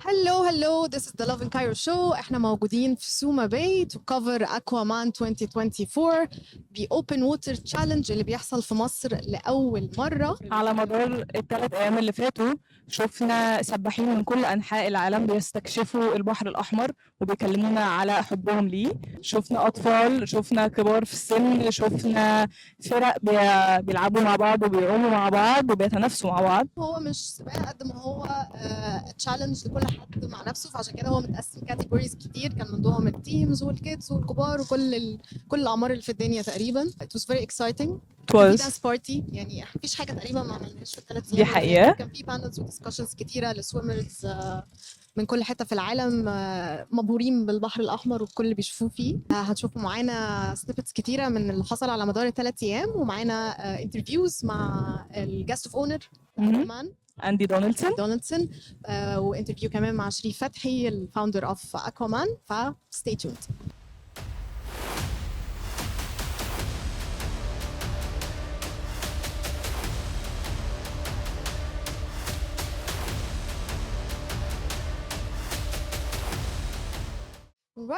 Hello, this is the Lovin Cairo Show. احنا موجودين في سوما باي to cover Aquaman 2024 the Open Water Challenge اللي بيحصل في مصر لأول مرة. على مدار الثلاث أيام اللي فاتوا شفنا سباحين من كل أنحاء العالم بيستكشفوا البحر الأحمر وبيكلمونا على حبهم ليه. شفنا أطفال، شفنا كبار في السن، شفنا فرق بيلعبوا مع بعض وبيعوموا مع بعض وبيتنافسوا مع بعض. هو مش سباق قد ما هو تشالنج لكل حد مع نفسه، فعشان كده هو متقسم كاتيجوريز كتير، كان من ضمنهم التيمز والكيدز والكبار وكل الأعمار اللي في الدنيا تقريبا. It was very exciting. في دانس بارتي، يعني مفيش حاجة تقريبا ما عملناش في الثلاث أيام. دي حقيقة. كان في بانلز ودiscussions كتيرة لسويمرز من كل حتة في العالم مبهورين بالبحر الأحمر والكل اللي بيشوفوه فيه. هتشوفوا معانا سنيبتس كتيرة من اللي حصل على مدار الثلاث أيام، ومعانا انترفيوز مع الجاست اوف اونر كمان أندي دونالدسون وانترفيو كمان مع شريف فتحي الفاوندر اوف اكوامان. فستي تيوند.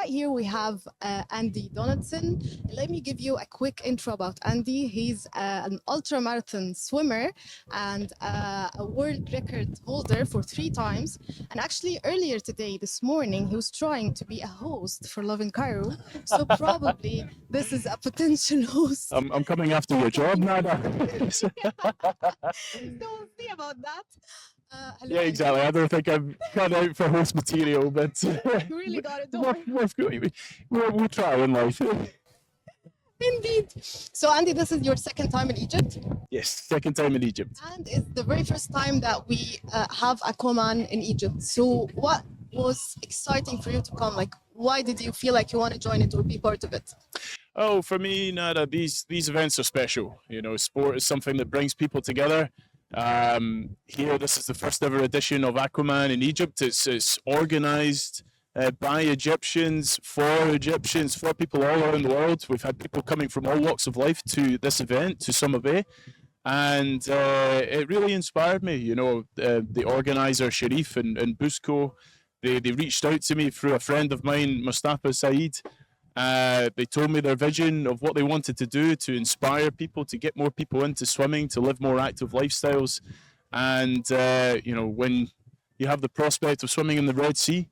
Right here we have Andy Donaldson. Let me give you a quick intro about Andy. He's an ultramarathon swimmer and a world record holder for 3 times. And actually earlier today, this morning, he was trying to be a host for Lovin Cairo. So probably this is a potential host. I'm coming after your job, Nada. So we'll see about that. Yeah, exactly. I don't think I've got out for host material, but You really got it, don't worry. we'll try in life. Indeed. So Andy, this is your second time in Egypt? Yes, second time in Egypt. And it's the very first time that we have Aquaman in Egypt. So what was exciting for you to come? Like, why did you feel like you want to join it or be part of it? Oh, for me, Nada, these events are special. You know, sport is something that brings people together. Here, this is the first ever edition of Aquaman in Egypt. It's organized by Egyptians, for people all around the world. We've had people coming from all walks of life to this event, to Somabay, and it really inspired me. You know, the organizer Cherif and Busco, they reached out to me through a friend of mine, Mustafa Saeed. They told me their vision of what they wanted to do to inspire people, to get more people into swimming, to live more active lifestyles. And, you know, when you have the prospect of swimming in the Red Sea,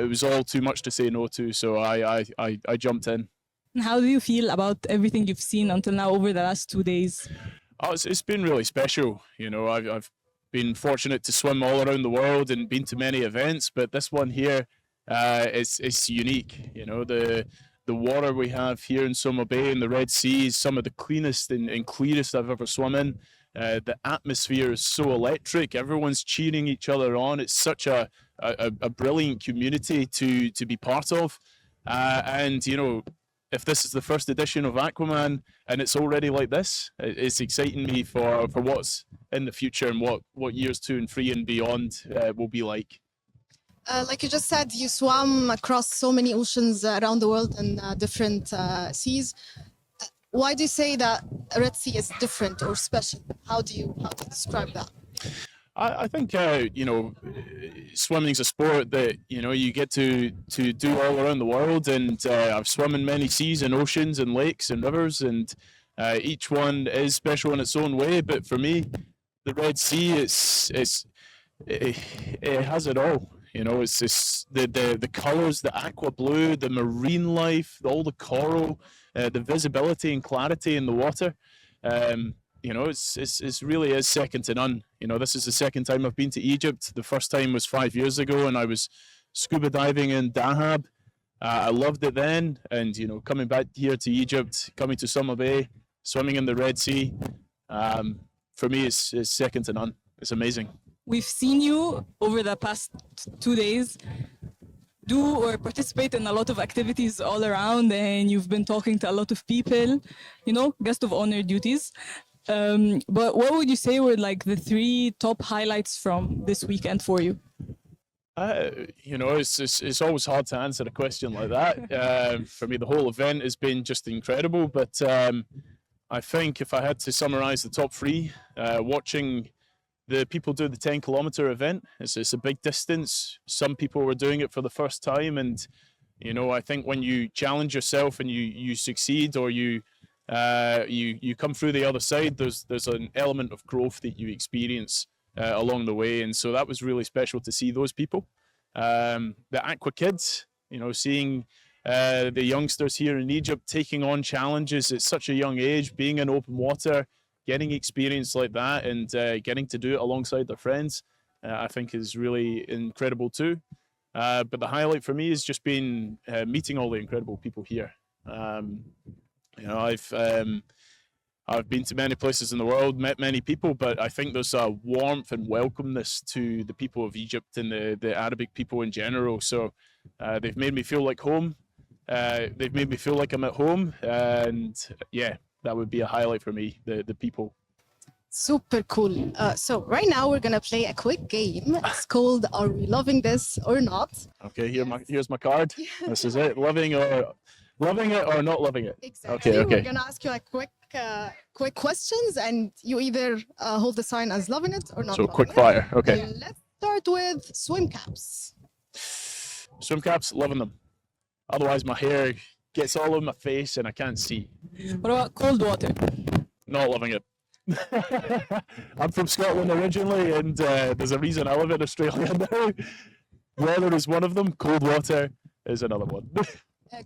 it was all too much to say no to. So I jumped in. How do you feel about everything you've seen until now over the last 2 days? Oh, it's been really special. You know, I've been fortunate to swim all around the world and been to many events, but this one here is unique. You know, the water we have here in Soma Bay and the Red Sea is some of the cleanest and clearest I've ever swum in. The atmosphere is so electric. Everyone's cheering each other on. It's such a brilliant community to be part of. And, you know, if this is the first edition of Aquaman and it's already like this, it's exciting me for what's in the future and what years 2 and 3 and beyond will be like. Like you just said, you swam across so many oceans around the world and different seas. Why do you say that Red Sea is different or special? How do you describe that? I think, you know, swimming is a sport that, you know, you get to do all around the world. And I've swum in many seas and oceans and lakes and rivers. And each one is special in its own way. But for me, the Red Sea, it has it all. You know, it's the colors, the aqua blue, the marine life, all the coral, the visibility and clarity in the water. You know, it's really is second to none. You know, this is the second time I've been to Egypt. The first time was 5 years ago, and I was scuba diving in Dahab. I loved it then, and you know, coming back here to Egypt, coming to Soma Bay, swimming in the Red Sea, for me, it's second to none. It's amazing. We've seen you over the past 2 days do or participate in a lot of activities all around, and you've been talking to a lot of people, you know, guest of honor duties. But what would you say were like the 3 top highlights from this weekend for you? You know, it's always hard to answer a question like that. For me, the whole event has been just incredible. But I think if I had to summarize the top 3, watching the people do the 10-kilometer event. It's a big distance. Some people were doing it for the first time, and you know, I think when you challenge yourself and you succeed, or you come through the other side, there's an element of growth that you experience along the way, and so that was really special to see those people. The AquaKids, you know, seeing the youngsters here in Egypt taking on challenges at such a young age, being in open water, getting experience like that, and getting to do it alongside their friends, I think is really incredible too. But the highlight for me has just been meeting all the incredible people here. You know, I've been to many places in the world, met many people, but I think there's a warmth and welcomeness to the people of Egypt and the Arabic people in general. So they've made me feel like home. They've made me feel like I'm at home, and yeah, that would be a highlight for me, the people. Super cool. So right now we're gonna play a quick game. It's called "Are we loving this or not?" Okay, here's my card. This is it. Loving it or not loving it. Exactly. Okay. We're gonna ask you like quick questions, and you either hold the sign as loving it or not. So loving quick it. fire. Okay. Let's start with swim caps. Swim caps, loving them. Otherwise, my hair gets all in my face and I can't see. What about cold water? Not loving it. I'm from Scotland originally, and there's a reason I live in Australia now. Weather is one of them. Cold water is another one.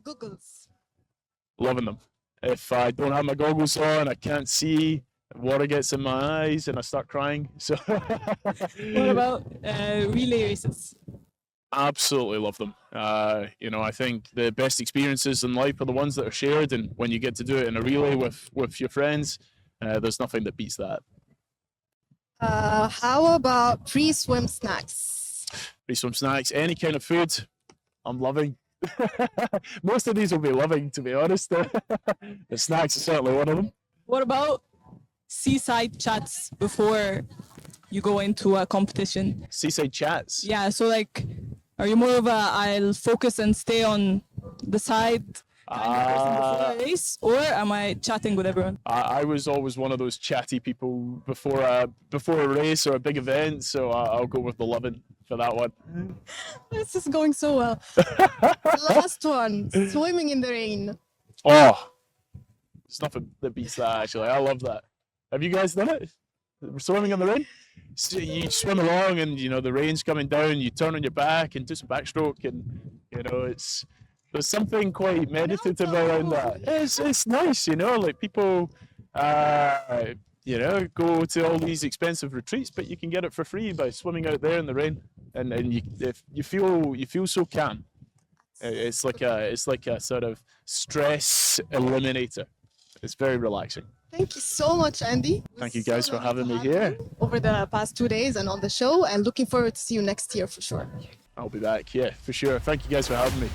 Goggles. Loving them. If I don't have my goggles on, I can't see. Water gets in my eyes and I start crying. So. What about relay races? Absolutely love them. You know, I think the best experiences in life are the ones that are shared, and when you get to do it in a relay with your friends, there's nothing that beats that. How about pre-swim snacks? Pre-swim snacks, any kind of food, I'm loving. Most of these will be loving, to be honest. The snacks are certainly one of them. What about seaside chats before you go into a competition? Seaside chats. Yeah, so like, are you more of a I'll focus and stay on the side kind of person before a race, or am I chatting with everyone? I was always one of those chatty people before a race or a big event, so I'll go with the loving for that one. This is going so well. Last one, swimming in the rain. Oh, there's nothing that beats that, actually. I love that. Have you guys done it? Swimming in the rain? So you swim along and, you know, the rain's coming down, you turn on your back and do some backstroke, and, you know, there's something quite meditative around that. It's nice, you know, like people, you know, go to all these expensive retreats, but you can get it for free by swimming out there in the rain, and you feel so calm. It's like a sort of stress eliminator. It's very relaxing. Thank you so much, Andy. Thank you guys for having me here. Over the past 2 days and on the show, and looking forward to see you next year for sure. I'll be back, yeah, for sure. Thank you guys for having me.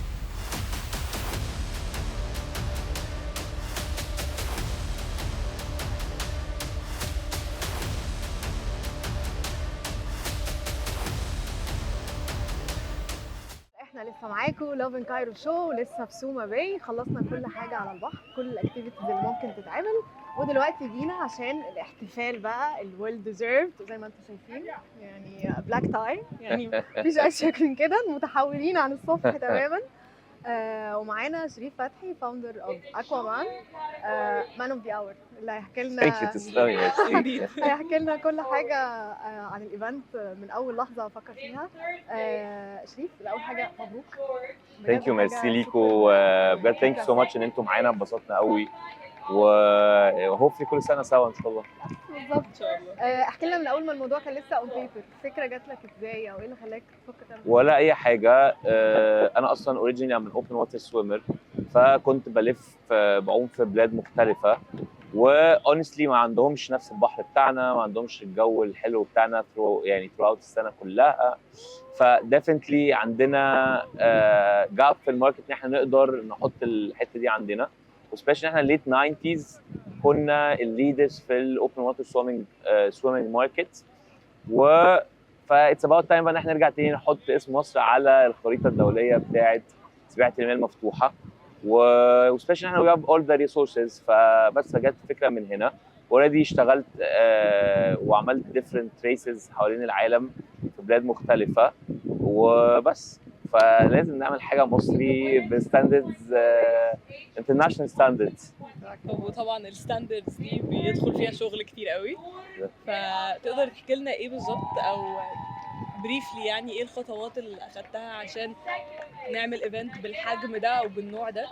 احنا لسه معاكم لوفن كايرو شو، لسه في سوما باي. خلصنا كل حاجه على البحر، كل الاكتيفيتيز اللي ممكن تتعمل، ودلوقتي جينا عشان الاحتفال بقى الويل ديزيرفد زي ما انتم شايفين، يعني بلاك تاي، يعني مفيش اشيك من كده، متحولين عن الصبح تماما. ومعانا شريف فتحي فاوندر اوف اكوامان، مان اوف ذا اور، اللي هيحكي لنا هيحكي لنا كل حاجه عن الايفنت من اول لحظه فكر فيها. شريف، اول حاجه مبروك. ثانك يو، ميرسي ليكوا بجد، ثانك يو سو ماتش ان انتم معانا، اتبسطنا قوي، وهوبفلي كل سنه سوا ان شاء الله. بالظبط ان شاء الله. احكي لنا من اول ما الموضوع كان لسه اون بيبر، الفكره جات لك ازاي او ايه اللي خلاك تفكر تعمل؟ ولا اي حاجه. انا اصلا اوريجينالي من اوبن ووتر سويمر، فكنت بلف بعوم في بلاد مختلفه، واونستلي ما عندهمش نفس البحر بتاعنا، ما عندهمش الجو الحلو بتاعنا يعني throughout السنه كلها. فديفنتلي عندنا جاب في الماركت ان احنا نقدر نحط الحته دي عندنا، وسبيشلي احنا الليت 90s كنا الليدرز في الاوبن ووتر سويمنج ماركت، فايتس اباوت تايم بقى ان احنا نرجع تاني نحط اسم مصر على الخريطه الدوليه بتاعه سباحه المياه المفتوحه، وسبيشلي احنا وي هاف اول ذا ريسورسز. فبس فجت الفكره من هنا، اوريدي اشتغلت وعملت different races حوالين العالم في بلاد مختلفه وبس. فلازم نعمل حاجه مصري بستاندردز international standards. وطبعا الستاندردز دي بيدخل فيها شغل كتير قوي، فتقدر تحكي لنا ايه بالظبط او بريفلي يعني ايه الخطوات اللي اخدتها عشان نعمل ايفنت بالحجم ده او بالنوع ده؟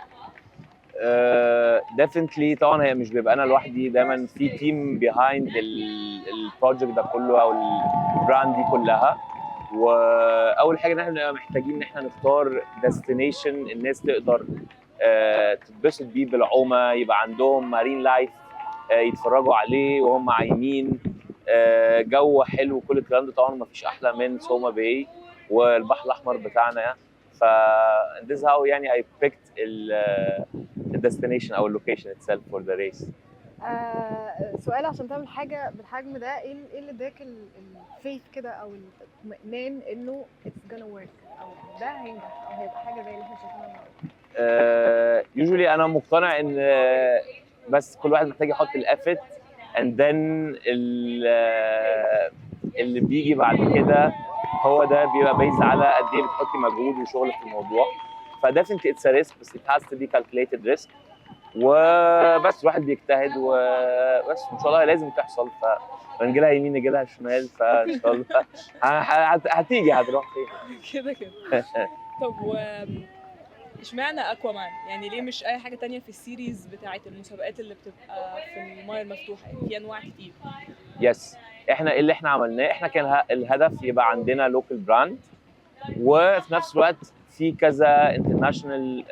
definitely طبعا هي مش بيبقى انا لوحدي، دايما في تيم بيهايند البروجكت ده كله او البراند دي كلها. واول حاجه ان احنا بنبقى محتاجين ان احنا نختار ديستنيشن الناس تقدر تتبسط بيه بالعومه، يبقى عندهم مارين لايف يتفرجوا عليه وهم عايمين، جو حلو وكل الكلام ده. طبعا ما فيش احلى من سوما باي والبحر الاحمر بتاعنا. ف this how يعني I picked the destination او اللوكيشن itself for the race. سؤال، عشان تعمل حاجه بالحجم ده ايه اللي اداك الفيث كده او الاطمئنان انه it's gonna work او ده هينجح او هيبقى حاجه زي اللي احنا شايفينها النهارده؟ usually انا مقتنع ان بس كل واحد محتاج يحط الافت and then اللي بيجي بعد كده هو ده بيبقى بيز على قد ايه بتحطي مجهود وشغل في الموضوع. فديفنتلي اتس ريسك بس it has to be calculated risk. وبس الواحد بيجتهد وبس ان شاء الله لازم تحصل. فنجي لها يمين نجي لها شمال فان شاء الله هتيجي هتروح فين كده كده. طب اشمعنى اكوامان؟ يعني ليه مش اي حاجه تانية في السيريز بتاعه المسابقات اللي بتبقى في المايه المفتوحه؟ يعني في انواع كتير. يس احنا ايه اللي احنا عملناه؟ احنا كان الهدف يبقى عندنا لوكال براند وفي نفس الوقت في كذا انترناشونال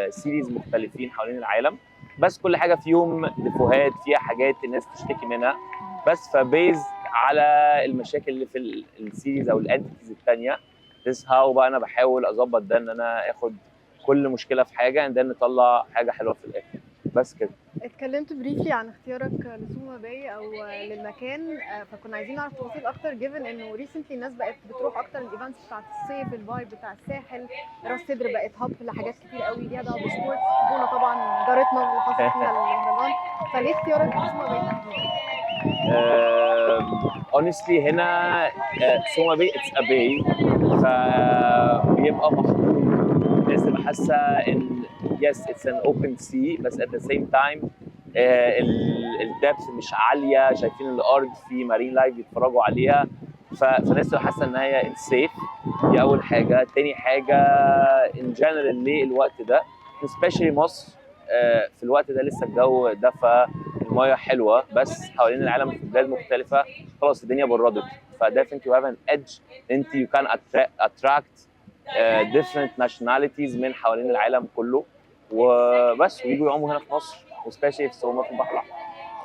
سيريز مختلفين حوالين العالم، بس كل حاجه فيهم ديفوهات، فيها حاجات الناس تشتكي منها، بس فبيز على المشاكل اللي في السيريز او الانتيتيز الثانيه. this how بقى انا بحاول اظبط ده ان انا اخد كل مشكله في حاجه ان نطلع حاجه حلوه في الاخر بس كده. اتكلمت بريفلي عن اختيارك لسوما باي او للمكان، فكنا عايزين نعرف تفاصيل اكتر جيفن انه ريسنتلي الناس بقت بتروح اكتر الايفنتس بتاعت الصيف، الفايب بتاع الساحل، راس سدر بقت هاب لحاجات كتير قوي ليها دعوه بالسبورتس. بونا طبعا جارتنا اللي حصل فيها المهرجان، فليه اختيارك لسوما باي تحديدا؟ honestly هنا سوما باي اتس ا باي، فبيبقى محطوط الناس تبقى حاسه ان يس اتس ان اوبن سي، بس ات ذا سيم تايم الدبث مش عاليه، شايفين الارض في مارين لايف بيتفرجوا عليها، فالناس تبقى حاسه ان هي اتس سيف. دي اول حاجه. تاني حاجه ان جنرال ليه الوقت ده سبيشالي مصر في الوقت ده لسه الجو دفى، المايه حلوه، بس حوالين العالم في بلاد مختلفه خلاص الدنيا بردت. فdefinitely you have an edge انت you can attract different nationalities من حوالين العالم كله وبس، ويجوا يعوموا هنا في مصر وسبيشالي في سوما في البحر الاحمر.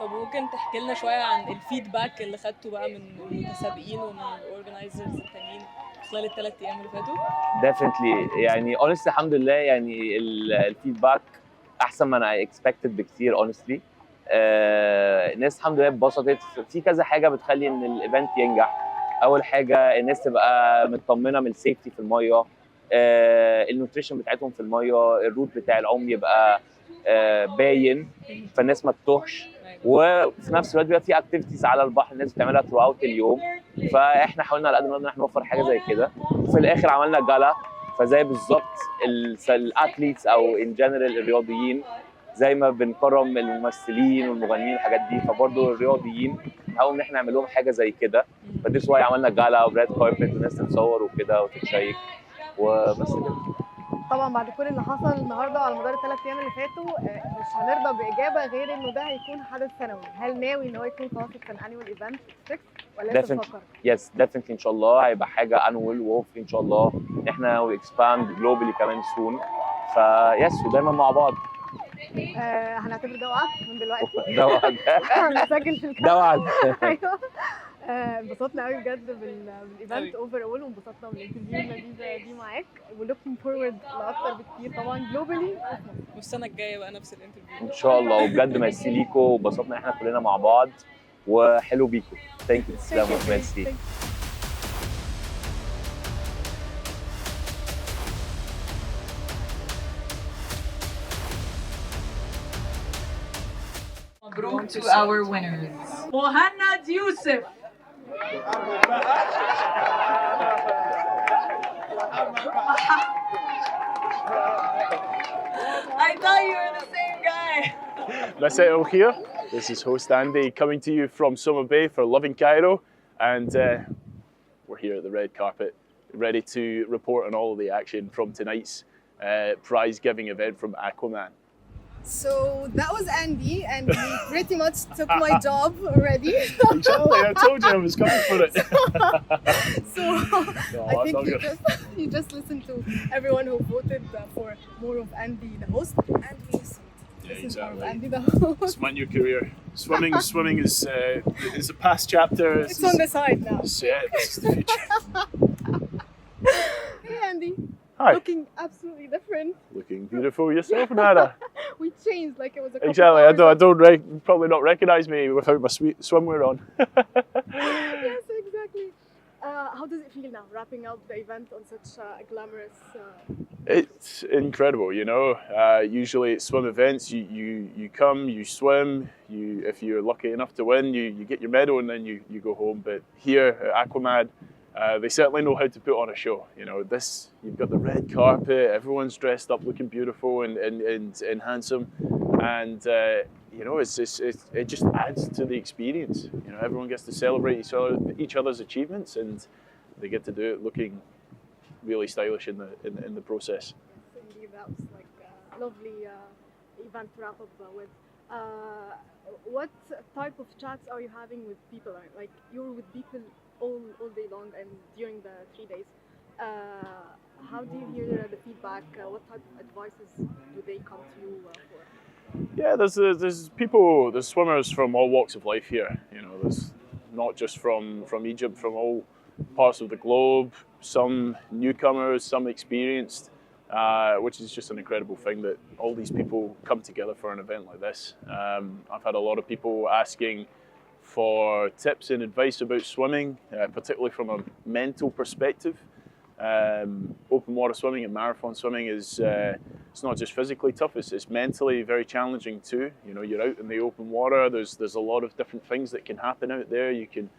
طب ممكن تحكي لنا شويه عن الفيدباك اللي خدته بقى من المتسابقين ومن الاورجنايزرز التانيين خلال الثلاث ايام اللي فاتوا؟ definitely يعني honestly الحمد لله يعني الفيدباك احسن ما انا expected بكتير honestly. الناس الحمد لله اتبسطت في كذا حاجه بتخلي ان الايفنت ينجح. اول حاجه الناس تبقى مطمنه من السيفتي في الميه، النوتريشن بتاعتهم في الميه، الروت بتاع العوم يبقى باين فالناس ما تتوهش، وفي نفس الوقت بيبقى في اكتيفيتيز على البحر الناس بتعملها ثرو اوت اليوم. فاحنا حاولنا على قد ما نقدر احنا نوفر حاجه زي كده، وفي الاخر عملنا جالا فزي بالظبط الاثليتس او ان جنرال الرياضيين زي ما بنكرم الممثلين والمغنيين والحاجات دي، فبرضه الرياضيين نحاول ان احنا نعمل لهم حاجه زي كده. فدي واي عملنا جالا وريد كاربت والناس تتصور وكده وتتشيك وبس كده. طبعا بعد كل اللي حصل النهارده وعلى مدار الثلاث ايام اللي فاتوا مش هنرضى باجابه غير انه ده هيكون حدث سنوي. هل ناوي ان هو يكون خلاص كان انيوال ايفنت ولا لسه بتفكر؟ يس ديفنتلي ان شاء الله هيبقى حاجه انوال، وهوبفلي ان شاء الله احنا وي اكسباند جلوبالي كمان سون. فيس ودايما مع بعض. هنعتبر ده وعد من دلوقتي. ده وعد. هنسجل في الكاميرا. ده وعد. ايوه. انبسطنا قوي بجد بالايفنت اوفر اول، وانبسطنا بالانترفيو اللذيذه دي معاك، ولوكينج فورورد لاكتر بكتير طبعا جلوبالي. والسنه الجايه بقى نفس الانترفيو ان شاء الله. وبجد ميرسي ليكو وانبسطنا احنا كلنا مع بعض وحلو بيكو. ثانك يو. تسلموا. ميرسي. Through to our winners. Mohanad Yusuf. I thought you were the same guy. Masao here. This is host Andy coming to you from Somabay for Lovin Cairo, and we're here at the red carpet, ready to report on all of the action from tonight's prize giving event from Aquaman. So that was Andy, and he pretty much took my job already. Exactly, I told you I was coming for it. So I think you just listened to everyone who voted for more of Andy the host, and we listened. Yeah, This is more of exactly. Andy the host. It's my new career. Swimming is a past chapter. It's on the side now. Yeah, this is the future. Hey Andy, Hi. looking absolutely different. Looking beautiful yourself, Nada. We changed like it was a couple Exactly. hours You'd probably not recognise me without my swimwear on. Yes, exactly. How does it feel now, wrapping up the event on such a glamorous? It's incredible, you know. Usually at swim events, you come, you swim, if you're lucky enough to win, you get your medal and then you go home. But here at Aquaman, they certainly know how to put on a show. You know, you've got the red carpet, everyone's dressed up looking beautiful and handsome, and you know, it just adds to the experience. You know, everyone gets to celebrate each other's achievements, and they get to do it looking really stylish in the process. Yes, indeed, that was like a lovely event to wrap up with. What type of chats are you having with people? Like you're with people all day long and during the 3 days. How do you hear the feedback? What type of advices do they come to you for? Yeah, there's swimmers from all walks of life here. You know, there's not just from Egypt, from all parts of the globe. Some newcomers, some experienced, which is just an incredible thing that all these people come together for an event like this. I've had a lot of people asking for tips and advice about swimming, particularly from a mental perspective. Open water swimming and marathon swimming is it's not just physically tough, it's mentally very challenging too. You know, you're out in the open water, there's a lot of different things that can happen out there. You can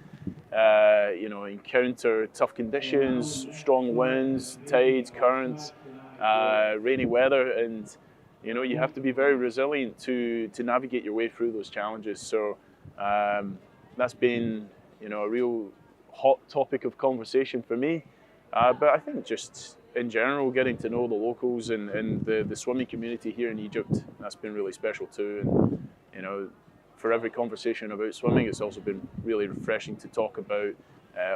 you know, encounter tough conditions, strong winds, tides, currents, rainy weather, and you know, you have to be very resilient to navigate your way through those challenges. So that's been, you know, a real hot topic of conversation for me. But I think just in general, getting to know the locals and the swimming community here in Egypt, that's been really special too. And you know, for every conversation about swimming, it's also been really refreshing to talk about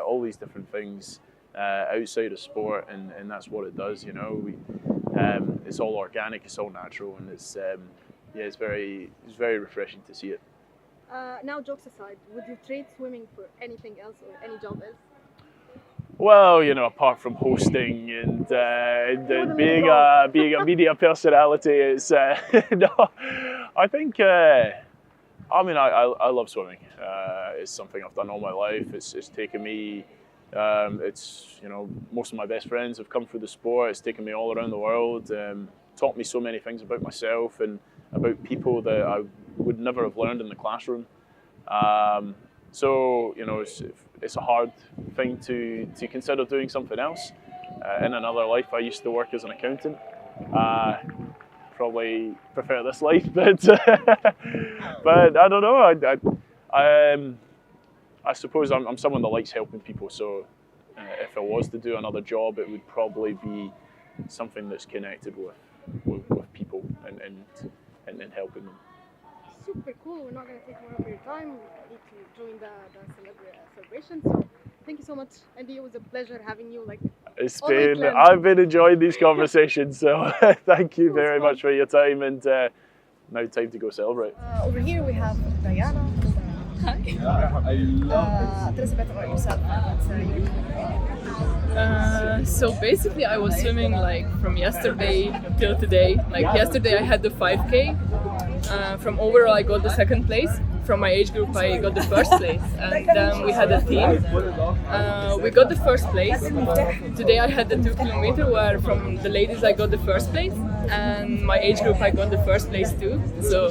all these different things outside of sport, and that's what it does. You know, it's all organic, it's all natural, and it's yeah, it's very refreshing to see it. Now, jokes aside, would you trade swimming for anything else or any job else? Well, you know, apart from hosting and being a media personality, it's no. I think I mean I love swimming. It's something I've done all my life. It's taken me. It's, you know, most of my best friends have come through the sport. It's taken me all around the world. Taught me so many things about myself and about people that I would never have learned in the classroom. So, you know, it's a hard thing to consider doing something else. In another life, I used to work as an accountant. Probably prefer this life, but I don't know. I suppose I'm someone that likes helping people. So, if I was to do another job, it would probably be something that's connected with people and helping them. Super cool. We're not going to take more of your time. We need to join the celebration. So thank you so much, Andy. It was a pleasure having you. I've been enjoying these conversations. So thank you very much for your time, and now time to go celebrate. Over here we have Diana. Hi. Tell us a bit about yourself. So basically I was swimming like from yesterday till today. Like yesterday I had the 5K. From overall I got the second place. From my age group I got the first place. And then we had a team. We got the first place. Today I had the 2 kilometer where from the ladies I got the first place. And my age group I got the first place too. So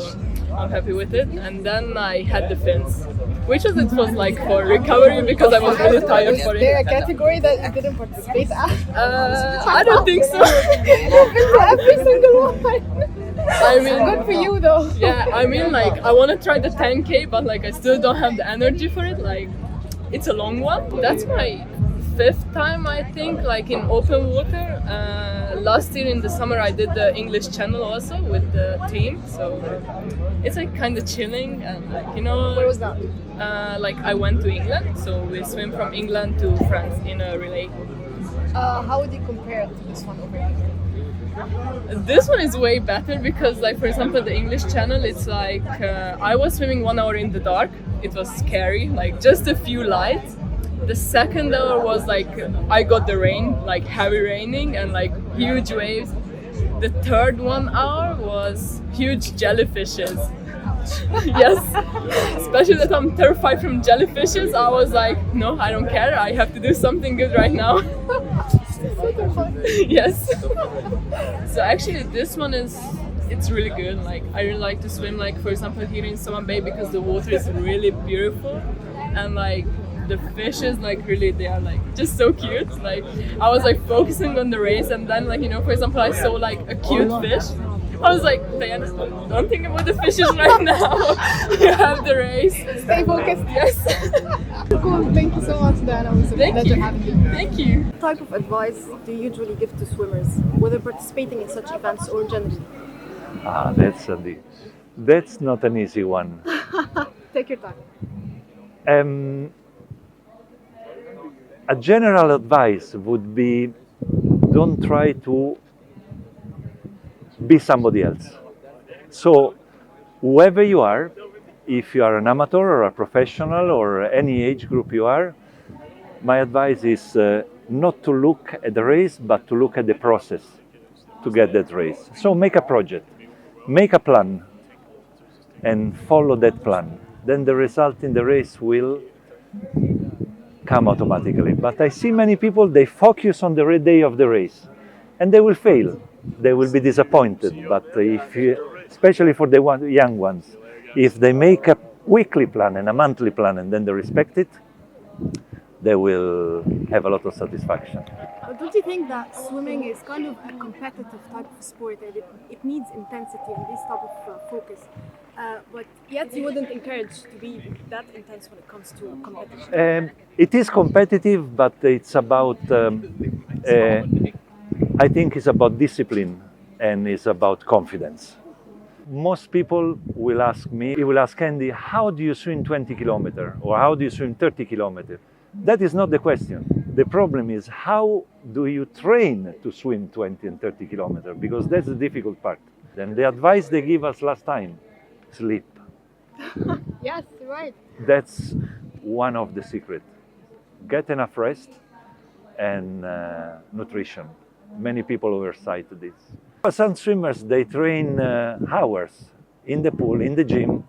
I'm happy with it. And then I had the fins, which it was like for recovery because I was really tired for Is there a it. category that you didn't participate at? I don't think so. Every single one. I mean, Good for you though. yeah, I mean, like, I want to try the 10K, but like, I still don't have the energy for it. Like, it's a long one. That's my 5th time, I think, like in open water. Last year in the summer, I did the English Channel also with the team. So it's like kind of chilling and like, you know. Where was that? Like, I went to England, so we swim from England to France in a relay. How would you compare it to this one over here? This one is way better because, like, for example, the English Channel, it's like I was swimming 1 hour in the dark. It was scary, like just a few lights. The second hour was like I got the rain, like heavy raining and like huge waves. The third 1 hour was huge jellyfishes. Yes, especially that I'm terrified from jellyfishes. I was like, no, I don't care. I have to do something good right now. Yes. So actually this one it's really good. Like, I really like to swim, like, for example, here in Somabay because the water is really beautiful and like the fishes, like, really, they are like just so cute. Like, I was like focusing on the race and then, like, you know, for example, I saw like a cute fish. I was like, Diana, don't think about the fishes right now. You have the race. Stay focused. Yes. Cool. Thank you so much, Diana. It was a Thank pleasure you. having you. Thank you. What type of advice do you usually give to swimmers, whether participating in such events or generally? That's not an easy one. Take your time. A general advice would be, don't try to be somebody else. So whoever you are, if you are an amateur or a professional or any age group you are, my advice is not to look at the race, but to look at the process to get that race. So make a project, make a plan, and follow that plan. Then the result in the race will come automatically. But I see many people, they focus on the day of the race, and they will fail. They will be disappointed. But if you, especially for the young ones, if they make a weekly plan and a monthly plan and then they respect it, they will have a lot of satisfaction. Don't you think that swimming is kind of a competitive type of sport and it needs intensity and this type of focus? But yet you wouldn't encourage to be that intense when it comes to competition? It is competitive, but it's about, I think it's about discipline and it's about confidence. Most people will ask me, Andy, how do you swim 20 kilometers or how do you swim 30 kilometers? That is not the question. The problem is how do you train to swim 20 and 30 kilometers? Because that's the difficult part. And the advice they give us last time, sleep. Yes, you're right. That's one of the secrets. Get enough rest and nutrition. Many people oversight this. Some swimmers, they train hours in the pool, in the gym,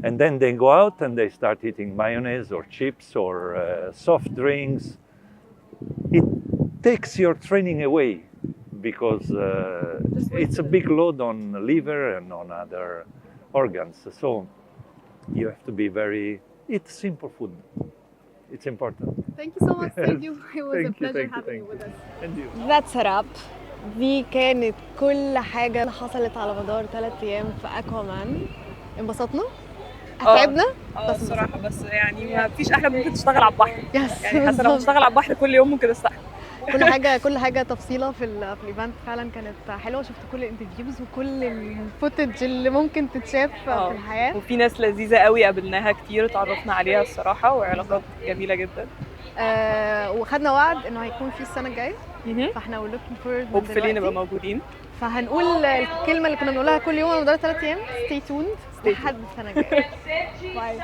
and then they go out and they start eating mayonnaise or chips or soft drinks. It takes your training away because it's a big load on the liver and on other organs. So you have to be eat simple food. It's important. Thank you so much. Thank you. It was a pleasure having you with us. And you. That's a wrap. دي كانت كل حاجة حصلت على مدار 3 أيام في أكوامان. انبسطنا؟ تعبنا؟ بس الصراحة بس يعني ما فيش أحلى ممكن تشتغل على البحر. يس. يعني حاسة لو تشتغل على البحر كل يوم ممكن استحمل. كل حاجة تفصيلة في الايفنت فعلا كانت حلوة. شفت كل الانترفيوز وكل الفوتج اللي ممكن تتشاف في الحياة. وفي ناس لذيذة قوي قابلناها كتير اتعرفنا عليها الصراحة وعلاقات جميلة جدا. وخدنا وعد انه هيكون في السنة الجاية. فاحنا we're looking forward hopefully نبقى موجودين. فهنقول الكلمة اللي كنا بنقولها كل يوم على مدار 3 أيام. stay tuned لحد السنة الجاية. باي.